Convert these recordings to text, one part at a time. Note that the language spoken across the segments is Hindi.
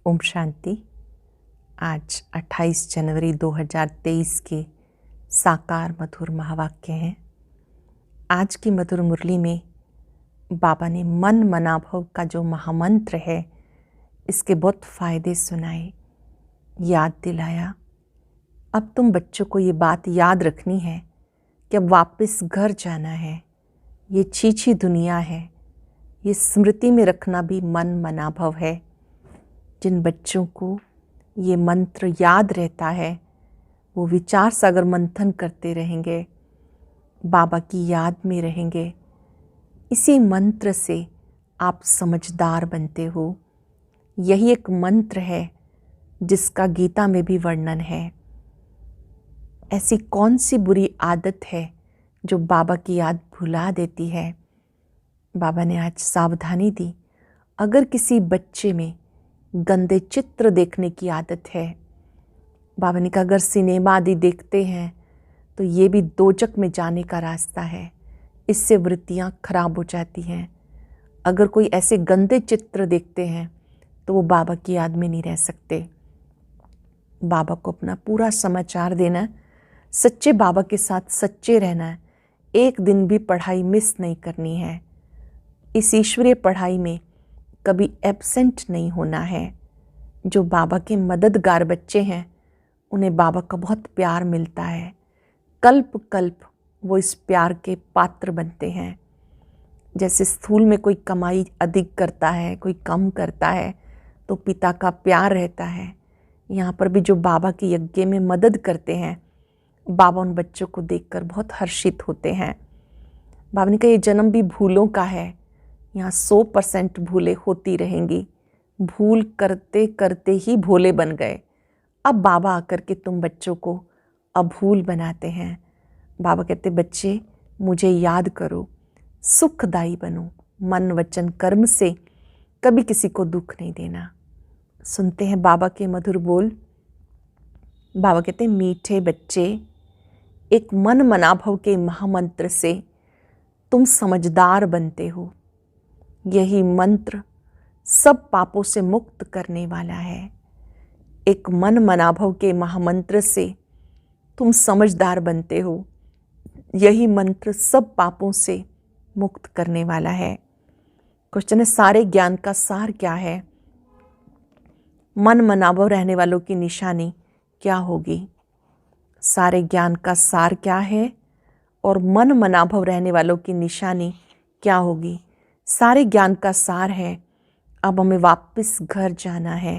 ओम शांति। आज 28 जनवरी 2023 के साकार मधुर महावाक्य हैं। आज की मधुर मुरली में बाबा ने मन मनाभव का जो महामंत्र है, इसके बहुत फ़ायदे सुनाए, याद दिलाया। अब तुम बच्चों को ये बात याद रखनी है कि अब वापस घर जाना है। ये छीछी दुनिया है, ये स्मृति में रखना भी मन मनाभव है। जिन बच्चों को ये मंत्र याद रहता है, वो विचार सागर मंथन करते रहेंगे, बाबा की याद में रहेंगे। इसी मंत्र से आप समझदार बनते हो। यही एक मंत्र है जिसका गीता में भी वर्णन है। ऐसी कौन सी बुरी आदत है जो बाबा की याद भुला देती है? बाबा ने आज सावधानी दी। अगर किसी बच्चे में गंदे चित्र देखने की आदत है, बाबा ने कहा अगर सिनेमा आदि देखते हैं तो ये भी दोजक में जाने का रास्ता है। इससे वृत्तियाँ खराब हो जाती हैं। अगर कोई ऐसे गंदे चित्र देखते हैं तो वो बाबा की याद में नहीं रह सकते। बाबा को अपना पूरा समाचार देना, सच्चे बाबा के साथ सच्चे रहना है। एक दिन भी पढ़ाई मिस नहीं करनी है। इस ईश्वरीय पढ़ाई में कभी एब्सेंट नहीं होना है। जो बाबा के मददगार बच्चे हैं, उन्हें बाबा का बहुत प्यार मिलता है। कल्प कल्प वो इस प्यार के पात्र बनते हैं। जैसे स्थूल में कोई कमाई अधिक करता है, कोई कम करता है, तो पिता का प्यार रहता है। यहाँ पर भी जो बाबा के यज्ञ में मदद करते हैं, बाबा उन बच्चों को देखकर बहुत हर्षित होते हैं। बाबा ने कहा ये जन्म भी भूलों का है। यहाँ 100% भूलें होती रहेंगी। भूल करते करते ही भोले बन गए। अब बाबा आकर के तुम बच्चों को अभूल बनाते हैं। बाबा कहते बच्चे मुझे याद करो, सुखदायी बनो, मन वचन कर्म से कभी किसी को दुख नहीं देना। सुनते हैं बाबा के मधुर बोल। बाबा कहते मीठे बच्चे, एक मन मनाभव के महामंत्र से तुम समझदार बनते हो। यही मंत्र सब पापों से मुक्त करने वाला है। एक मन मनाभव के महामंत्र से तुम समझदार बनते हो। यही मंत्र सब पापों से मुक्त करने वाला है। क्वेश्चन है, सारे ज्ञान का सार क्या है? मन मनाभव रहने वालों की निशानी क्या होगी? सारे ज्ञान का सार क्या है और मन मनाभव रहने वालों की निशानी क्या होगी? सारे ज्ञान का सार है, अब हमें वापस घर जाना है।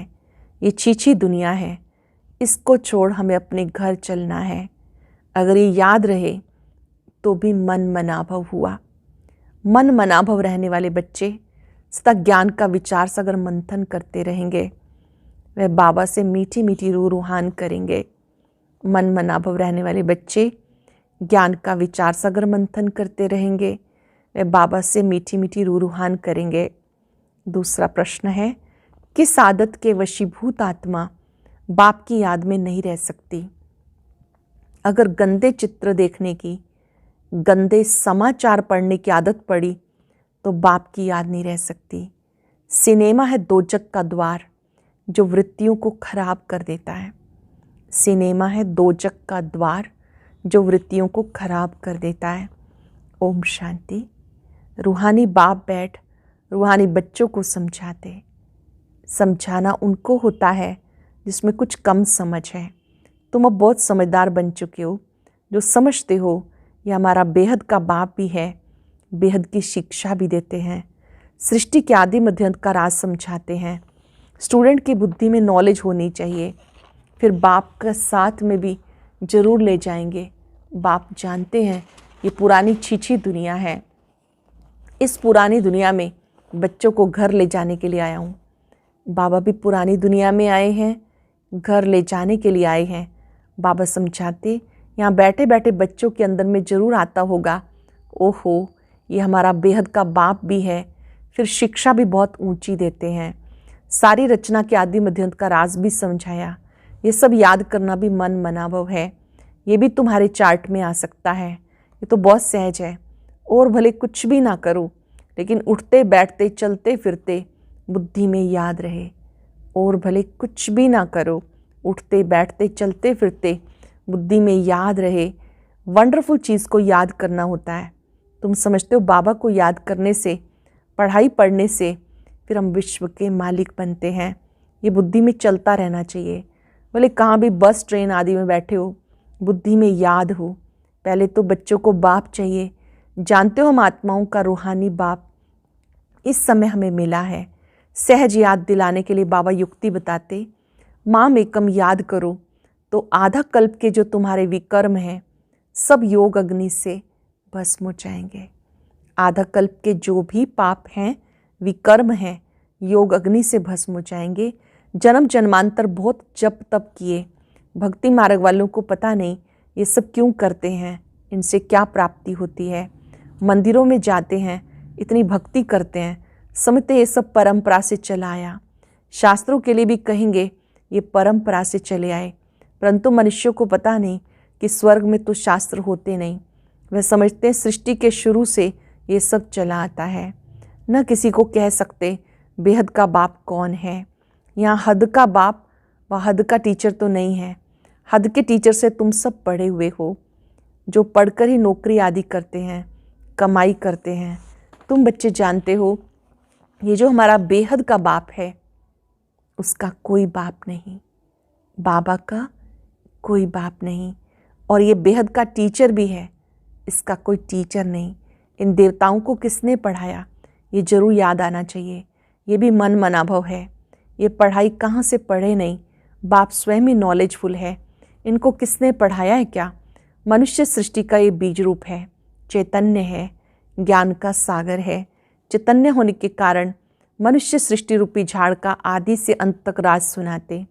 ये छीछी दुनिया है, इसको छोड़ हमें अपने घर चलना है। अगर ये याद रहे तो भी मन मनाभव हुआ। मन मनाभव रहने वाले बच्चे सदा ज्ञान का विचार सागर मंथन करते रहेंगे। वह बाबा से मीठी मीठी रूह रूहान करेंगे। मन मनाभव रहने वाले बच्चे ज्ञान का विचार सागर मंथन करते रहेंगे। वे बाबा से मीठी मीठी रूह रूहान करेंगे। दूसरा प्रश्न है, किस आदत के वशीभूत आत्मा बाप की याद में नहीं रह सकती? अगर गंदे चित्र देखने की, गंदे समाचार पढ़ने की आदत पड़ी तो बाप की याद नहीं रह सकती। सिनेमा है दोजक का द्वार जो वृत्तियों को खराब कर देता है। सिनेमा है दोजक का द्वार जो वृत्तियों को खराब कर देता है। ओम शांति। रूहानी बाप बैठ रूहानी बच्चों को समझाते। समझाना उनको होता है जिसमें कुछ कम समझ है। तुम अब बहुत समझदार बन चुके हो, जो समझते हो ये हमारा बेहद का बाप भी है, बेहद की शिक्षा भी देते हैं, सृष्टि के आदि मध्य अंत का राज समझाते हैं। स्टूडेंट की बुद्धि में नॉलेज होनी चाहिए, फिर बाप का साथ में भी जरूर ले जाएंगे। बाप जानते हैं ये पुरानी छीछी दुनिया है। इस पुरानी दुनिया में बच्चों को घर ले जाने के लिए आया हूँ। बाबा भी पुरानी दुनिया में आए हैं, घर ले जाने के लिए आए हैं। बाबा समझाते, यहाँ बैठे बैठे बच्चों के अंदर में ज़रूर आता होगा, ओहो ये हमारा बेहद का बाप भी है। फिर शिक्षा भी बहुत ऊंची देते हैं। सारी रचना के आदि मध्यंत का राज भी समझाया। ये सब याद करना भी मन मनाभव है। ये भी तुम्हारे चार्ट में आ सकता है। ये तो बहुत सहज है। और भले कुछ भी ना करो, लेकिन उठते बैठते चलते फिरते बुद्धि में याद रहे। और भले कुछ भी ना करो, उठते बैठते चलते फिरते बुद्धि में याद रहे, वंडरफुल चीज़ को याद करना होता है। तुम समझते हो बाबा को याद करने से, पढ़ाई पढ़ने से फिर हम विश्व के मालिक बनते हैं। ये बुद्धि में चलता रहना चाहिए। भले कहाँ भी बस ट्रेन आदि में बैठे हो, बुद्धि में याद हो। पहले तो बच्चों को बाप चाहिए। जानते हो हम आत्माओं का रूहानी बाप इस समय हमें मिला है। सहज याद दिलाने के लिए बाबा युक्ति बताते, माम एकम याद करो तो आधा कल्प के जो तुम्हारे विकर्म हैं सब योग अग्नि से भस्म हो जाएंगे। आधा कल्प के जो भी पाप हैं, विकर्म हैं, योग अग्नि से भस्म हो जाएंगे। जन्म जन्मांतर बहुत जप तप किए, भक्ति मार्ग वालों को पता नहीं ये सब क्यों करते हैं, इनसे क्या प्राप्ति होती है। मंदिरों में जाते हैं, इतनी भक्ति करते हैं, समझते ये सब परंपरा से चला आया। शास्त्रों के लिए भी कहेंगे ये परंपरा से चले आए, परंतु मनुष्यों को पता नहीं कि स्वर्ग में तो शास्त्र होते नहीं। वह समझते हैं सृष्टि के शुरू से ये सब चला आता है। न किसी को कह सकते बेहद का बाप कौन है। यहाँ हद का बाप व हद का टीचर तो नहीं है। हद के टीचर से तुम सब पढ़े हुए हो, जो पढ़कर ही नौकरी आदि करते हैं, कमाई करते हैं। तुम बच्चे जानते हो ये जो हमारा बेहद का बाप है, उसका कोई बाप नहीं, बाबा का कोई बाप नहीं। और ये बेहद का टीचर भी है, इसका कोई टीचर नहीं। इन देवताओं को किसने पढ़ाया, ये जरूर याद आना चाहिए। ये भी मन मनाभव है। ये पढ़ाई कहाँ से पढ़े नहीं, बाप स्वयं ही नॉलेजफुल है। इनको किसने पढ़ाया है क्या? मनुष्य सृष्टि का ये बीज रूप है, चैतन्य है, ज्ञान का सागर है। चैतन्य होने के कारण मनुष्य सृष्टि रूपी झाड़ का आदि से अंत तक राज सुनाते,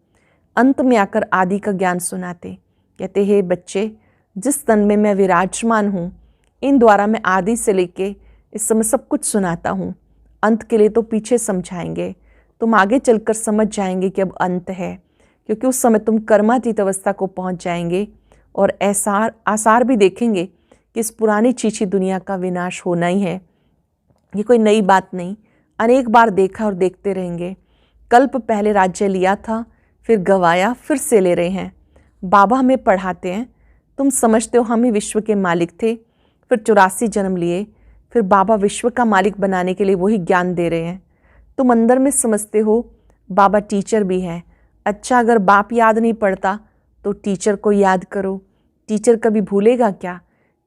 अंत में आकर आदि का ज्ञान सुनाते। कहते हैं बच्चे, जिस तन में मैं विराजमान हूँ, इन द्वारा मैं आदि से लेके इस समय सब कुछ सुनाता हूँ। अंत के लिए तो पीछे समझाएंगे, तुम आगे चलकर समझ जाएंगे कि अब अंत है, क्योंकि उस समय तुम कर्मातीत अवस्था को पहुँच जाएंगे और आसार भी देखेंगे कि इस पुरानी चीची दुनिया का विनाश होना ही है। ये कोई नई बात नहीं, अनेक बार देखा और देखते रहेंगे। कल्प पहले राज्य लिया था, फिर गवाया, फिर से ले रहे हैं। बाबा हमें पढ़ाते हैं, तुम समझते हो हम ही विश्व के मालिक थे, फिर 84 जन्म लिए, फिर बाबा विश्व का मालिक बनाने के लिए वही ज्ञान दे रहे हैं। तुम अंदर में समझते हो बाबा टीचर भी है। अच्छा, अगर बाप याद नहीं पड़ता तो टीचर को याद करो। टीचर कभी भूलेगा क्या?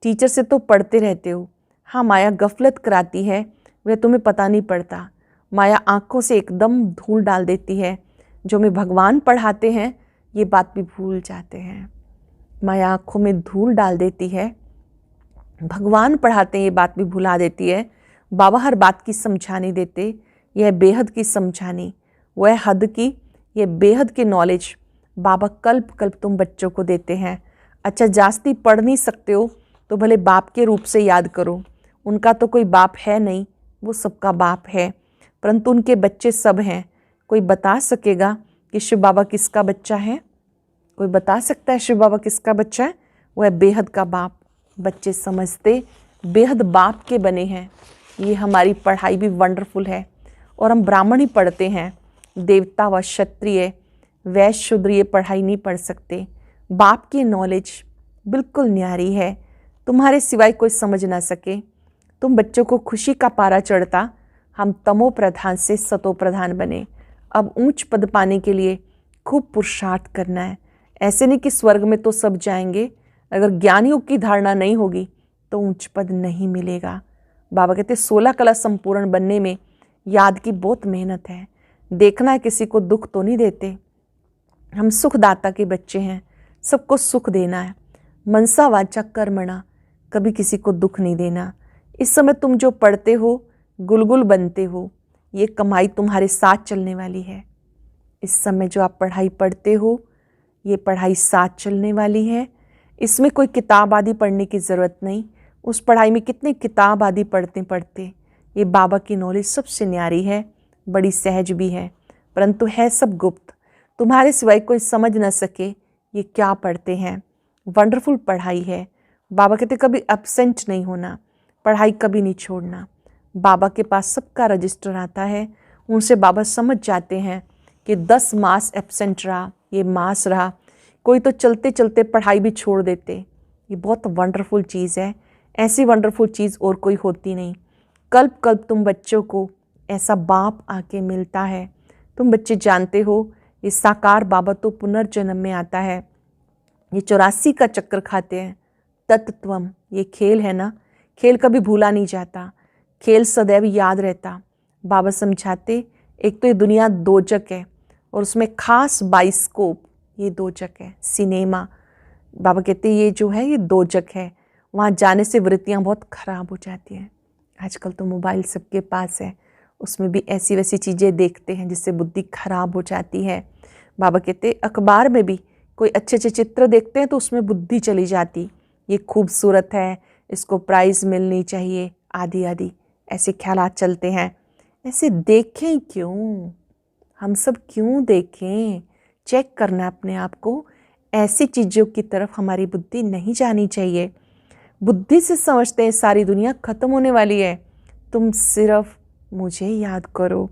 टीचर से तो पढ़ते रहते हो। हाँ, माया गफलत कराती है, वह तुम्हें पता नहीं पड़ता। माया आँखों से एकदम धूल डाल देती है। जो हमें भगवान पढ़ाते हैं ये बात भी भूल जाते हैं। माया आँखों में धूल डाल देती है, भगवान पढ़ाते हैं ये बात भी भुला देती है। बाबा हर बात की समझानी देते, यह बेहद की समझानी, वह हद की, यह बेहद की नॉलेज बाबा कल्प कल्प तुम बच्चों को देते हैं। अच्छा, जास्ती पढ़ नहीं सकते हो तो भले बाप के रूप से याद करो। उनका तो कोई बाप है नहीं, वो सबका बाप है, परंतु उनके बच्चे सब हैं। कोई बता सकेगा कि शिव बाबा किसका बच्चा है? कोई बता सकता है शिव बाबा किसका बच्चा है? वह है बेहद का बाप। बच्चे समझते बेहद बाप के बने हैं। ये हमारी पढ़ाई भी वंडरफुल है और हम ब्राह्मण ही पढ़ते हैं। देवता व क्षत्रिय वैश्य शूद्र ये पढ़ाई नहीं पढ़ सकते। बाप की नॉलेज बिल्कुल न्यारी है, तुम्हारे सिवाय कोई समझ ना सके। तुम बच्चों को खुशी का पारा चढ़ता, हम तमो प्रधान से सतो प्रधान बने। अब ऊंच पद पाने के लिए खूब पुरुषार्थ करना है। ऐसे नहीं कि स्वर्ग में तो सब जाएंगे, अगर ज्ञानियों की धारणा नहीं होगी तो ऊंच पद नहीं मिलेगा। बाबा कहते 16 कला संपूर्ण बनने में याद की बहुत मेहनत है। देखना है किसी को दुख तो नहीं देते। हम सुखदाता के बच्चे हैं, सबको सुख देना है। मनसा वाचा कर्मणा, कभी किसी को दुख नहीं देना। इस समय तुम जो पढ़ते हो, गुलगुल बनते हो, ये कमाई तुम्हारे साथ चलने वाली है। इस समय जो आप पढ़ाई पढ़ते हो, ये पढ़ाई साथ चलने वाली है। इसमें कोई किताब आदि पढ़ने की ज़रूरत नहीं। उस पढ़ाई में कितने किताब आदि पढ़ते पढ़ते ये बाबा की नॉलेज सबसे न्यारी है, बड़ी सहज भी है, परंतु है सब गुप्त। तुम्हारे सिवाय कोई समझ न सके ये क्या पढ़ते हैं। वंडरफुल पढ़ाई है। बाबा कहते कभी एब्सेंट नहीं होना, पढ़ाई कभी नहीं छोड़ना। बाबा के पास सबका रजिस्टर आता है, उनसे बाबा समझ जाते हैं कि 10 मास एब्सेंट रहा, ये मास रहा। कोई तो चलते चलते पढ़ाई भी छोड़ देते। ये बहुत वंडरफुल चीज़ है, ऐसी वंडरफुल चीज़ और कोई होती नहीं। कल्प कल्प तुम बच्चों को ऐसा बाप आके मिलता है। तुम बच्चे जानते हो ये साकार बाबा तो पुनर्जन्म में आता है। ये 84 का चक्कर खाते हैं। तत्त्वम, ये खेल है ना, खेल कभी भूला नहीं जाता, खेल सदैव याद रहता। बाबा समझाते एक तो ये दुनिया दोजक है और उसमें खास बाइस्कोप, ये दोजक है। सिनेमा, बाबा कहते ये जो है ये दोजक है, वहाँ जाने से वृत्तियाँ बहुत ख़राब हो जाती हैं। आजकल तो मोबाइल सबके पास है, उसमें भी ऐसी वैसी चीज़ें देखते हैं जिससे बुद्धि खराब हो जाती है। बाबा कहते अखबार में भी कोई अच्छे अच्छे चित्र देखते हैं तो उसमें बुद्धि चली जाती, ये खूबसूरत है, इसको प्राइज़ मिलनी चाहिए, आदि आदि ऐसे ख्यालात चलते हैं। ऐसे देखें क्यों, हम सब क्यों देखें? चेक करना अपने आप को। ऐसी चीज़ों की तरफ हमारी बुद्धि नहीं जानी चाहिए। बुद्धि से समझते हैं सारी दुनिया ख़त्म होने वाली है, तुम सिर्फ मुझे याद करो।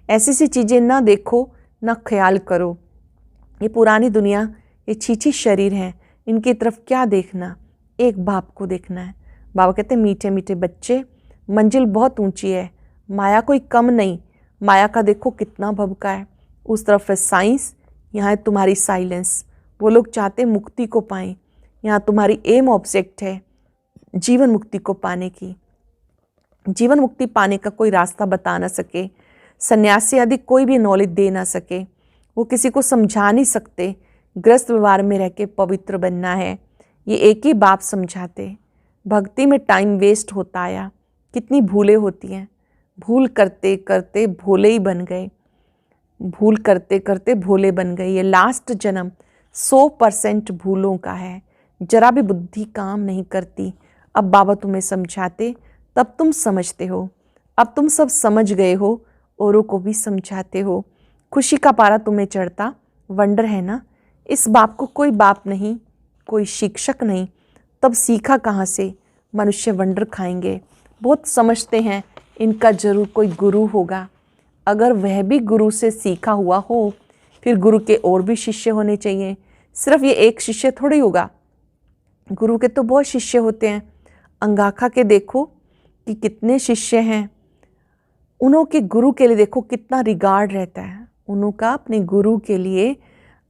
ऐसी सी चीज़ें ना देखो, ना ख्याल करो। ये पुरानी दुनिया, ये छीछी शरीर हैं, इनकी तरफ क्या देखना, एक बाप को देखना है। बाबा कहते हैं मीठे मीठे बच्चे, मंजिल बहुत ऊंची है, माया कोई कम नहीं। माया का देखो कितना भभका है। उस तरफ है साइंस, यहाँ है तुम्हारी साइलेंस। वो लोग चाहते मुक्ति को पाएं, यहाँ तुम्हारी एम ऑब्जेक्ट है जीवन मुक्ति को पाने की। जीवन मुक्ति पाने का कोई रास्ता बता ना सके, सन्यासी आदि कोई भी नॉलेज दे ना सके, वो किसी को समझा नहीं सकते। ग्रस्त व्यवहार में रह के पवित्र बनना है, ये एक ही बाप समझाते। भक्ति में टाइम वेस्ट होता आया, कितनी भूलें होती हैं। भूल करते करते भोले ही बन गए, भूल करते करते भोले बन गए। ये लास्ट जन्म 100% भूलों का है, जरा भी बुद्धि काम नहीं करती। अब बाबा तुम्हें समझाते, तब तुम समझते हो। अब तुम सब समझ गए हो, औरों को भी समझाते हो। खुशी का पारा तुम्हें चढ़ता, वंडर है ना। इस बाप को कोई बाप नहीं, कोई शिक्षक नहीं, तब सीखा कहाँ से? मनुष्य वंडर खाएंगे। बहुत समझते हैं इनका जरूर कोई गुरु होगा। अगर वह भी गुरु से सीखा हुआ हो, फिर गुरु के और भी शिष्य होने चाहिए। सिर्फ ये एक शिष्य थोड़ी होगा, गुरु के तो बहुत शिष्य होते हैं। अंगाखा के देखो कि कितने शिष्य हैं, उन्हों के गुरु के लिए देखो कितना रिगार्ड रहता है। उन्हों का अपने गुरु के लिए,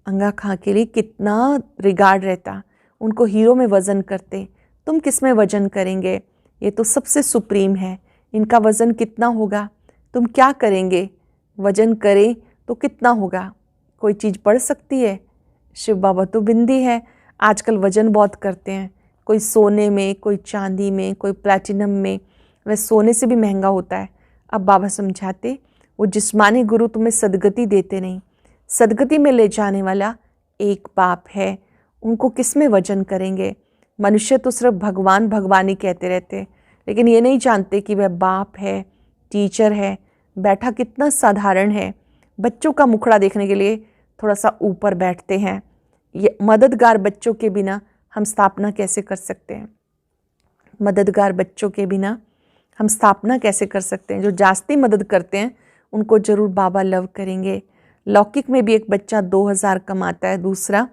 अंगाखा के लिए कितना रिगार्ड रहता। उनको हीरो में वज़न करते। तुम किस में वज़न करेंगे? ये तो सबसे सुप्रीम है, इनका वज़न कितना होगा? तुम क्या करेंगे? वज़न करें तो कितना होगा? कोई चीज़ बढ़ सकती है? शिव बाबा तो बिंदी है। आजकल वज़न बहुत करते हैं, कोई सोने में, कोई चांदी में, कोई प्लैटिनम में, वह सोने से भी महंगा होता है। अब बाबा समझाते, वो जिस्मानी गुरु तुम्हें सदगति देते नहीं, सदगति में ले जाने वाला एक बाप है। उनको किस में वजन करेंगे? मनुष्य तो सिर्फ भगवान भगवान ही कहते रहते, लेकिन ये नहीं जानते कि वह बाप है, टीचर है, बैठा कितना साधारण है। बच्चों का मुखड़ा देखने के लिए थोड़ा सा ऊपर बैठते हैं। ये मददगार बच्चों के बिना हम स्थापना कैसे कर सकते हैं? मददगार बच्चों के बिना हम स्थापना कैसे कर सकते हैं? जो जास्ती मदद करते हैं उनको जरूर बाबा लव करेंगे। लौकिक में भी एक बच्चा 2000 कमाता है, दूसरा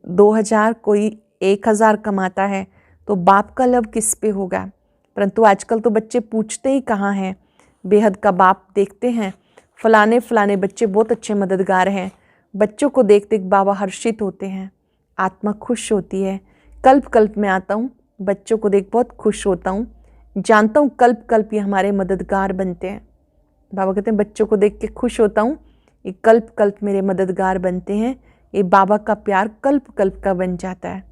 2000, कोई 1000 कमाता है, तो बाप का लव किस पे होगा? परंतु आजकल तो बच्चे पूछते ही कहाँ हैं। बेहद का बाप देखते हैं, फलाने फलाने बच्चे बहुत अच्छे मददगार हैं। बच्चों को देख देख बाबा हर्षित होते हैं, आत्मा खुश होती है। कल्प कल्प में आता हूँ, बच्चों को देख बहुत खुश होता हूँ, जानता हूँ कल्प कल्प ये हमारे मददगार बनते हैं। बाबा कहते हैं बच्चों को देख के खुश होता हूँ, ये कल्प कल्प मेरे मददगार बनते हैं। ये बाबा का प्यार कल्प कल्प का बन जाता है।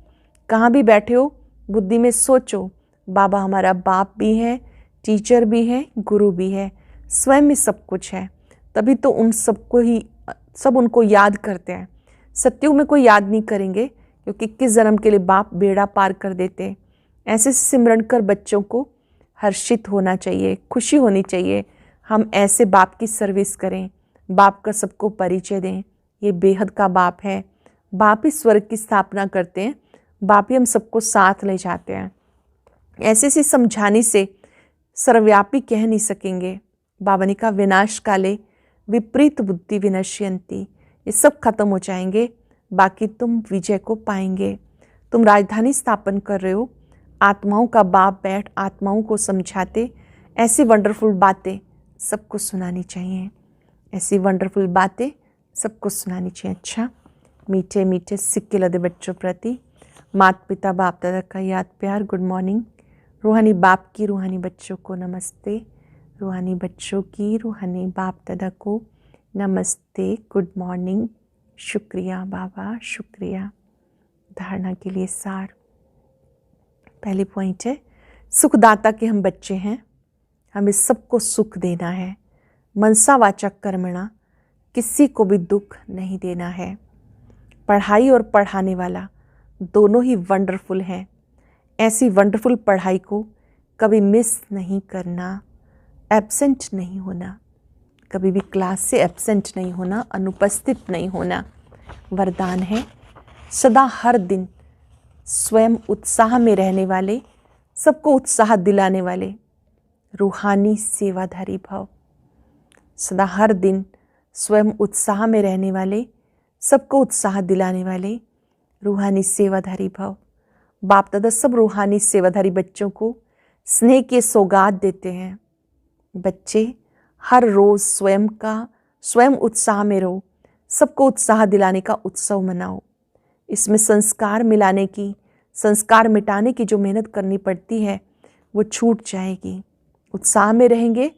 कहाँ भी बैठे हो बुद्धि में सोचो, बाबा हमारा बाप भी है, टीचर भी है, गुरु भी है, स्वयं में सब कुछ है। तभी तो उन सबको ही सब उनको याद करते हैं। सत्युग में कोई याद नहीं करेंगे, क्योंकि किस जन्म के लिए बाप बेड़ा पार कर देते। ऐसे सिमरन कर बच्चों को हर्षित होना चाहिए, खुशी होनी चाहिए। हम ऐसे बाप की सर्विस करें, बाप का सबको परिचय दें। ये बेहद का बाप है, बाप ही स्वर्ग की स्थापना करते हैं, बाप ही हम सबको साथ ले जाते हैं। ऐसे से समझाने से सर्वव्यापी कह नहीं सकेंगे। बाबा ने कहा विनाश काले विपरीत बुद्धि विनश्यन्ति, ये सब खत्म हो जाएंगे, बाकी तुम विजय को पाएंगे। तुम राजधानी स्थापन कर रहे हो, आत्माओं का बाप बैठ आत्माओं को समझाते, ऐसी वंडरफुल बातें सबको सुनानी चाहिए, ऐसी वंडरफुल बातें सबको सुनानी चाहिए। अच्छा, मीठे मीठे सिक्के लदे बच्चों प्रति माता पिता बाप दादा का याद प्यार, गुड मॉर्निंग। रूहानी बाप की रूहानी बच्चों को नमस्ते, रूहानी बच्चों की रूहानी बाप दादा को नमस्ते, गुड मॉर्निंग। शुक्रिया बाबा, शुक्रिया। धारणा के लिए सार, पहली पॉइंट है, सुखदाता के हम बच्चे हैं, हमें सबको सुख देना है। मनसा वाचक कर्मणा, किसी को भी दुख नहीं देना है। पढ़ाई और पढ़ाने वाला दोनों ही वंडरफुल हैं। ऐसी वंडरफुल पढ़ाई को कभी मिस नहीं करना, एब्सेंट नहीं होना, कभी भी क्लास से एब्सेंट नहीं होना, अनुपस्थित नहीं होना वरदान है। सदा हर दिन स्वयं उत्साह में रहने वाले, सबको उत्साह दिलाने वाले रूहानी सेवाधारी भव। सदा हर दिन स्वयं उत्साह में रहने वाले, सबको उत्साह दिलाने वाले रूहानी सेवाधारी भव। बाप दादा सब रूहानी सेवाधारी बच्चों को स्नेह के सौगात देते हैं। बच्चे हर रोज़ स्वयं उत्साह में रहो, सबको उत्साह दिलाने का उत्सव मनाओ। इसमें संस्कार मिलाने की, संस्कार मिटाने की जो मेहनत करनी पड़ती है वो छूट जाएगी। उत्साह में रहेंगे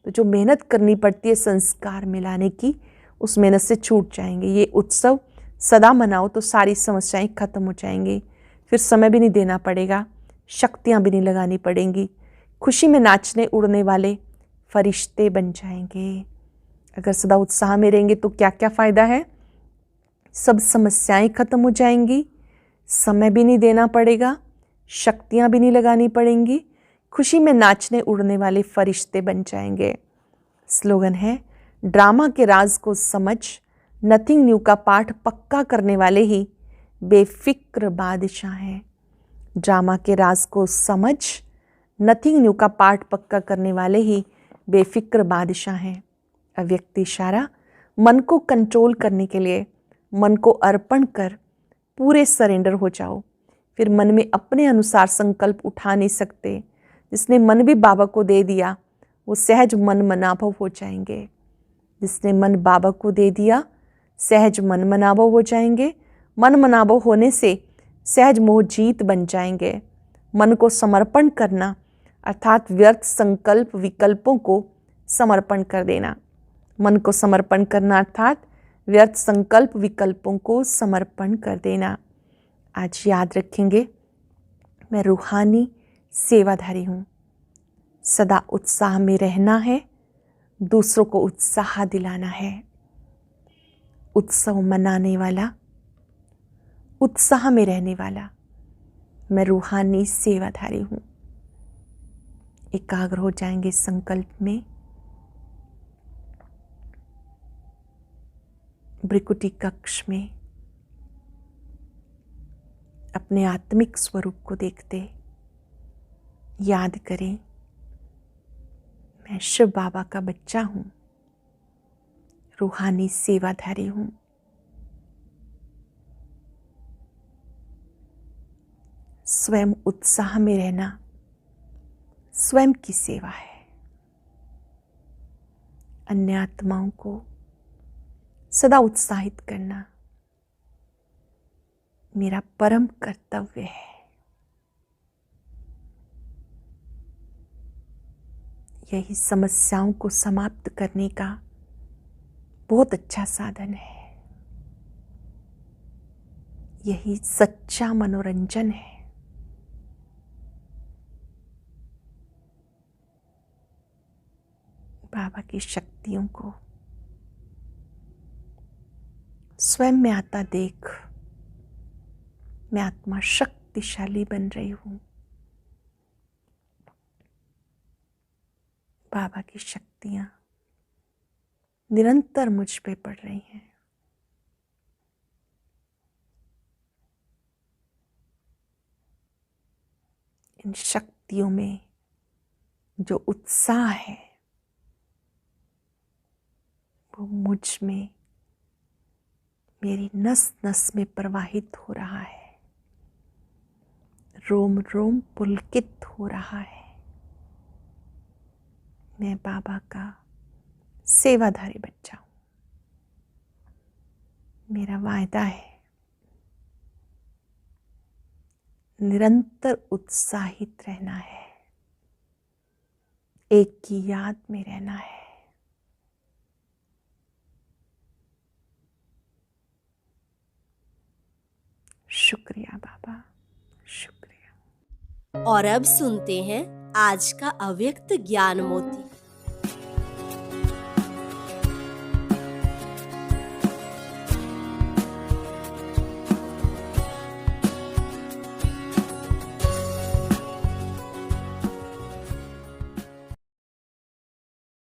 तो जो मेहनत करनी पड़ती है संस्कार मिलाने की, उस मेहनत से छूट जाएंगे। ये उत्सव सदा मनाओ तो सारी समस्याएं खत्म हो जाएंगी, फिर समय भी नहीं देना पड़ेगा, शक्तियाँ भी नहीं लगानी पड़ेंगी। खुशी में नाचने उड़ने वाले फरिश्ते बन जाएंगे। अगर सदा उत्साह में रहेंगे तो क्या क्या फ़ायदा है? सब समस्याएं खत्म हो जाएंगी, समय भी नहीं देना पड़ेगा, शक्तियाँ भी नहीं लगानी पड़ेंगी, खुशी में नाचने उड़ने वाले फरिश्ते बन जाएंगे। स्लोगन है, ड्रामा के राज को समझ, नथिंग न्यू का पाठ पक्का करने वाले ही बेफिक्र बादशाह हैं। ड्रामा के राज को समझ, नथिंग न्यू का पाठ पक्का करने वाले ही बेफिक्र बादशाह हैं। अव्यक्त इशारा, मन को कंट्रोल करने के लिए मन को अर्पण कर पूरे सरेंडर हो जाओ। फिर मन में अपने अनुसार संकल्प उठा नहीं सकते। जिसने मन भी बाबा को दे दिया वो सहज मन मनाभव हो जाएंगे। जिसने मन बाबा को दे दिया सहज मन मनाभव हो जाएंगे। मन मनाभव होने से सहज मोह जीत बन जाएंगे। मन को समर्पण करना अर्थात व्यर्थ संकल्प विकल्पों को समर्पण कर देना। मन को समर्पण करना अर्थात व्यर्थ संकल्प विकल्पों को समर्पण कर देना। आज याद रखेंगे, मैं रूहानी सेवाधारी हूँ। सदा उत्साह में रहना है, दूसरों को उत्साह दिलाना है। उत्सव मनाने वाला, उत्साह में रहने वाला मैं रूहानी सेवाधारी हूँ। एकाग्र हो जाएंगे संकल्प में। भ्रिकुटी कक्ष में अपने आत्मिक स्वरूप को देखते याद करें, मैं शिव बाबा का बच्चा हूँ, रूहानी सेवाधारी हूँ। स्वयं उत्साह में रहना स्वयं की सेवा है। अन्य आत्माओं को सदा उत्साहित करना मेरा परम कर्तव्य है। यही समस्याओं को समाप्त करने का बहुत अच्छा साधन है। यही सच्चा मनोरंजन है। बाबा की शक्तियों को स्वयं में आता देख मैं आत्मा शक्तिशाली बन रही हूँ। बाबा की शक्तियाँ निरंतर मुझ पे पड़ रही हैं। इन शक्तियों में जो उत्साह है वो मुझ में, मेरी नस नस में प्रवाहित हो रहा है, रोम रोम पुलकित हो रहा है। मैं बाबा का सेवाधारी बच्चा हूं। मेरा वायदा है निरंतर उत्साहित रहना है, एक की याद में रहना है। शुक्रिया बाबा, शुक्रिया। और अब सुनते हैं आज का अव्यक्त ज्ञान मोती।